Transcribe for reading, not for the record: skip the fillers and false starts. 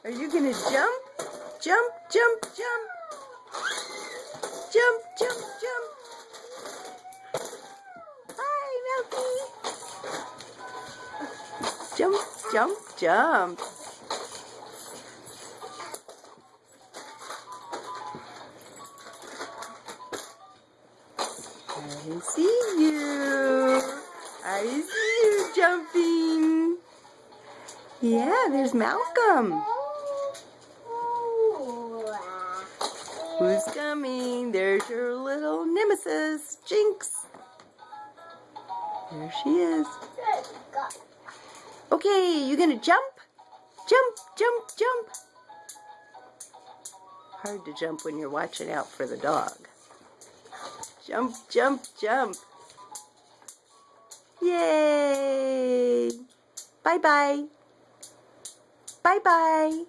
Are you gonna jump? Jump, jump, jump. Jump, jump, jump. Hi, Milky. Jump, jump, jump. I see you. I see you jumping. Yeah, there's Malcolm. Who's coming? There's your little nemesis, Jinx. There she is. Okay, you gonna jump? Jump, jump, jump. Hard to jump when you're watching out for the dog. Jump, jump, jump. Yay! Bye-bye. Bye-bye.